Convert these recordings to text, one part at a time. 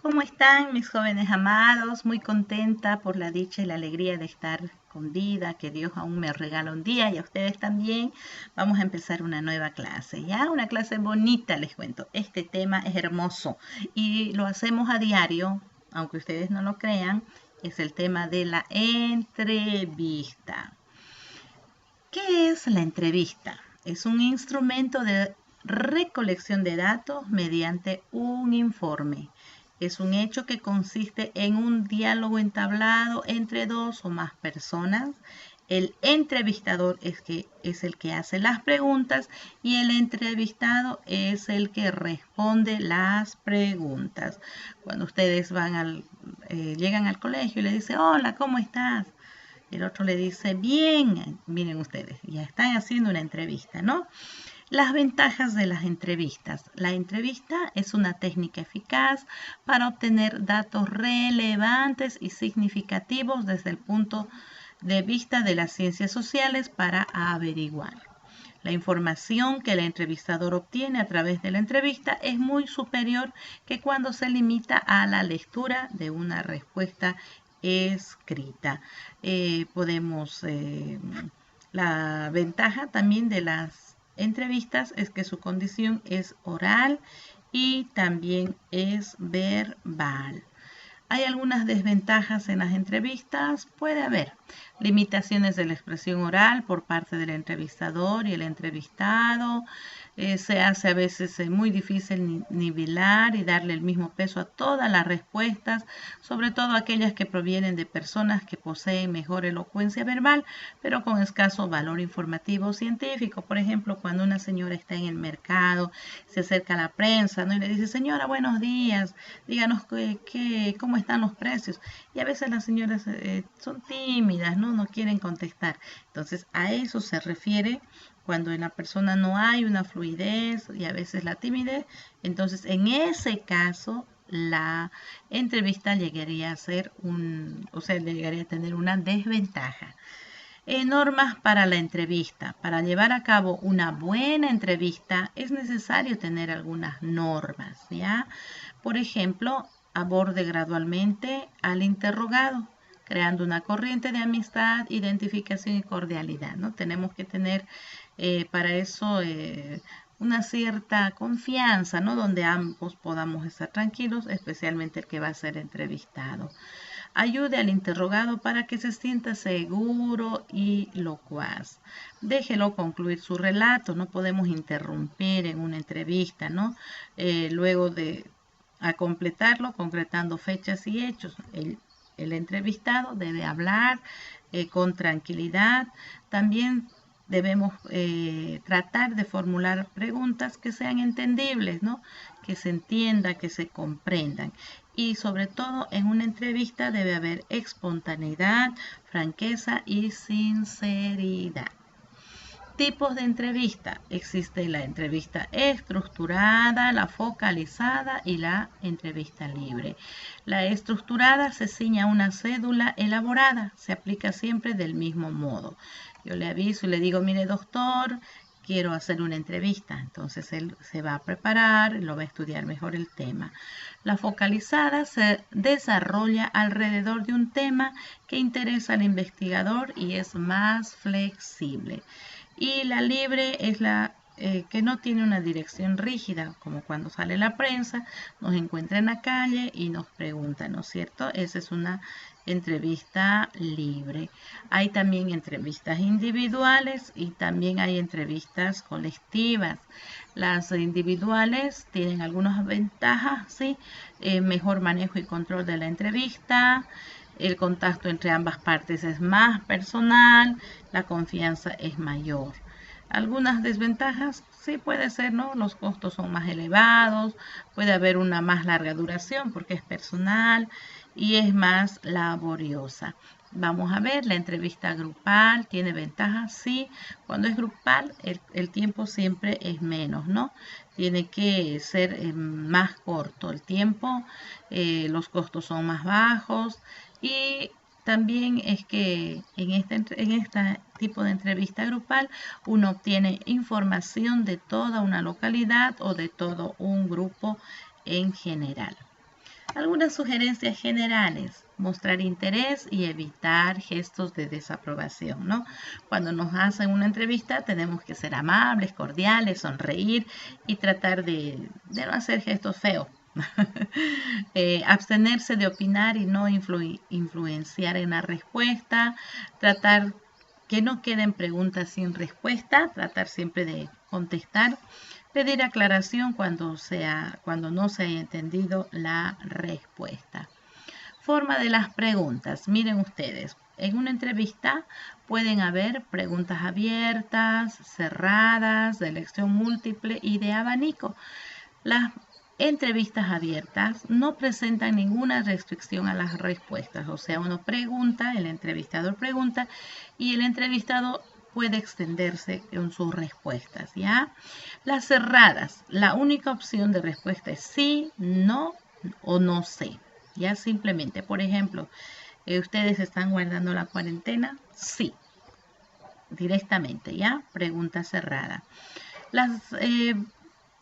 ¿Cómo están mis jóvenes amados? Muy contenta por la dicha y la alegría de estar con vida, que Dios aún me regala un día y a ustedes también. Vamos a empezar una nueva clase, ¿ya? Una clase bonita, les cuento. Este tema es hermoso y lo hacemos a diario, aunque ustedes no lo crean. Es el tema de la entrevista. ¿Qué es la entrevista? Es un instrumento de recolección de datos mediante un informe. Es un hecho que consiste en un diálogo entablado entre dos o más personas. El entrevistador es el que hace las preguntas y el entrevistado es el que responde las preguntas. Cuando ustedes llegan al colegio y le dicen, hola, ¿cómo estás? El otro le dice, bien, miren ustedes, ya están haciendo una entrevista, ¿no? Las ventajas de las entrevistas. La entrevista es una técnica eficaz para obtener datos relevantes y significativos desde el punto de vista de las ciencias sociales para averiguar. La información que el entrevistador obtiene a través de la entrevista es muy superior que cuando se limita a la lectura de una respuesta escrita. La ventaja también de las entrevistas es que su condición es oral y también es verbal. ¿Hay algunas desventajas en las entrevistas? Puede haber limitaciones de la expresión oral por parte del entrevistador y el entrevistado. Se hace a veces muy difícil nivelar y darle el mismo peso a todas las respuestas, sobre todo aquellas que provienen de personas que poseen mejor elocuencia verbal, pero con escaso valor informativo o científico. Por ejemplo, cuando una señora está en el mercado, se acerca a la prensa, ¿no? Y le dice, señora, buenos días, díganos cómo están los precios. Y a veces las señoras son tímidas, ¿no? No quieren contestar. Entonces, a eso se refiere cuando en la persona no hay una fluidez y a veces la timidez. Entonces, en ese caso, la entrevista llegaría a llegaría a tener una desventaja. Normas para la entrevista. Para llevar a cabo una buena entrevista es necesario tener algunas normas, ¿ya? Por ejemplo, aborde gradualmente al interrogado, creando una corriente de amistad, identificación y cordialidad, ¿no? Tenemos que tener para eso una cierta confianza, ¿no? Donde ambos podamos estar tranquilos, especialmente el que va a ser entrevistado. Ayude al interrogado para que se sienta seguro y locuaz. Déjelo concluir su relato, no podemos interrumpir en una entrevista, ¿no? Luego de completarlo, concretando fechas y hechos. El entrevistado debe hablar con tranquilidad. También debemos tratar de formular preguntas que sean entendibles, ¿no? Que se entienda, que se comprendan. Y sobre todo en una entrevista debe haber espontaneidad, franqueza y sinceridad. Tipos de entrevista. Existe la entrevista estructurada, la focalizada y la entrevista libre. La estructurada se ciña a una cédula elaborada, se aplica siempre del mismo modo. Yo le aviso y le digo, mire doctor, quiero hacer una entrevista. Entonces él se va a preparar, lo va a estudiar mejor el tema. La focalizada se desarrolla alrededor de un tema que interesa al investigador y es más flexible. Y la libre es la que no tiene una dirección rígida, como cuando sale la prensa, nos encuentra en la calle y nos pregunta, ¿no es cierto? Esa es una entrevista libre. Hay también entrevistas individuales y también hay entrevistas colectivas. Las individuales tienen algunas ventajas, ¿sí? Mejor manejo y control de la entrevista. El contacto entre ambas partes es más personal, la confianza es mayor. Algunas desventajas, sí puede ser, ¿no? Los costos son más elevados, puede haber una más larga duración porque es personal y es más laboriosa. Vamos a ver, la entrevista grupal tiene ventajas, sí. Cuando es grupal, el tiempo siempre es menos, ¿no? Tiene que ser más corto el tiempo, los costos son más bajos y también es que en este tipo de entrevista grupal uno obtiene información de toda una localidad o de todo un grupo en general. Algunas sugerencias generales: mostrar interés y evitar gestos de desaprobación, ¿no? Cuando nos hacen una entrevista tenemos que ser amables, cordiales, sonreír y tratar de no hacer gestos feos. Abstenerse de opinar y no influenciar en la respuesta, tratar que no queden preguntas sin respuesta, tratar siempre de contestar, pedir aclaración cuando no se haya entendido la respuesta. Forma de las preguntas. Miren ustedes, en una entrevista pueden haber preguntas abiertas, cerradas, de elección múltiple y de abanico. Las entrevistas abiertas no presentan ninguna restricción a las respuestas, o sea, uno pregunta, el entrevistador pregunta y el entrevistado puede extenderse en sus respuestas, ¿ya? Las cerradas, la única opción de respuesta es sí, no o no sé, ¿ya? Simplemente, por ejemplo, ¿ustedes están guardando la cuarentena? Sí, directamente, ¿ya? Pregunta cerrada. Las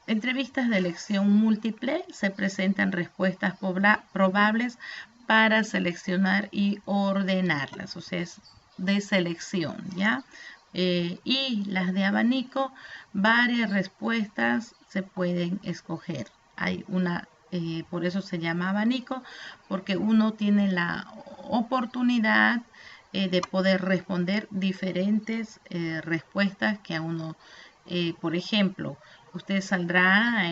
entrevistas de elección múltiple se presentan respuestas probables para seleccionar y ordenarlas, o sea, es de selección, ¿ya? Y las de abanico, varias respuestas se pueden escoger. Hay una, por eso se llama abanico, porque uno tiene la oportunidad de poder responder diferentes respuestas que a uno, por ejemplo, usted saldrá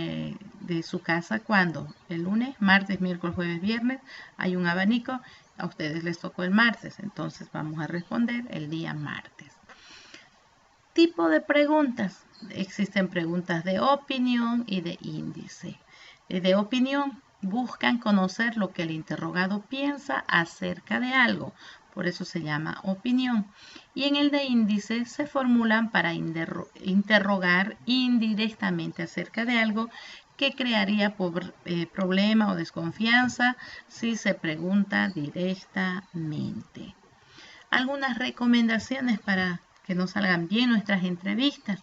de su casa cuando, el lunes, martes, miércoles, jueves, viernes, hay un abanico, a ustedes les tocó el martes, entonces vamos a responder el día martes. Tipo de preguntas. Existen preguntas de opinión y de índice. De opinión, buscan conocer lo que el interrogado piensa acerca de algo, por eso se llama opinión. Y en el de índice se formulan para interrogar indirectamente acerca de algo que crearía problema o desconfianza si se pregunta directamente. Algunas recomendaciones para que nos salgan bien nuestras entrevistas.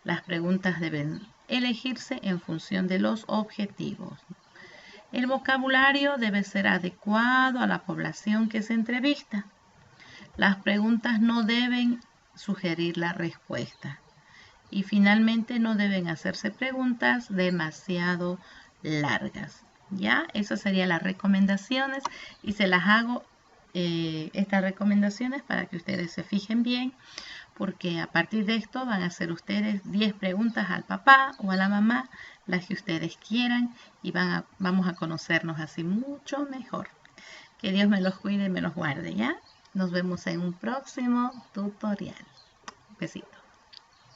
Las preguntas deben elegirse en función de los objetivos. El vocabulario debe ser adecuado a la población que se entrevista. Las preguntas no deben sugerir la respuesta. Y finalmente no deben hacerse preguntas demasiado largas. ¿Ya? Esas serían las recomendaciones y se las hago estas recomendaciones para que ustedes se fijen bien, porque a partir de esto van a hacer ustedes 10 preguntas al papá o a la mamá, las que ustedes quieran, y vamos a conocernos así mucho mejor. Que Dios me los cuide y me los guarde, ¿ya? Nos vemos en un próximo tutorial. Besitos.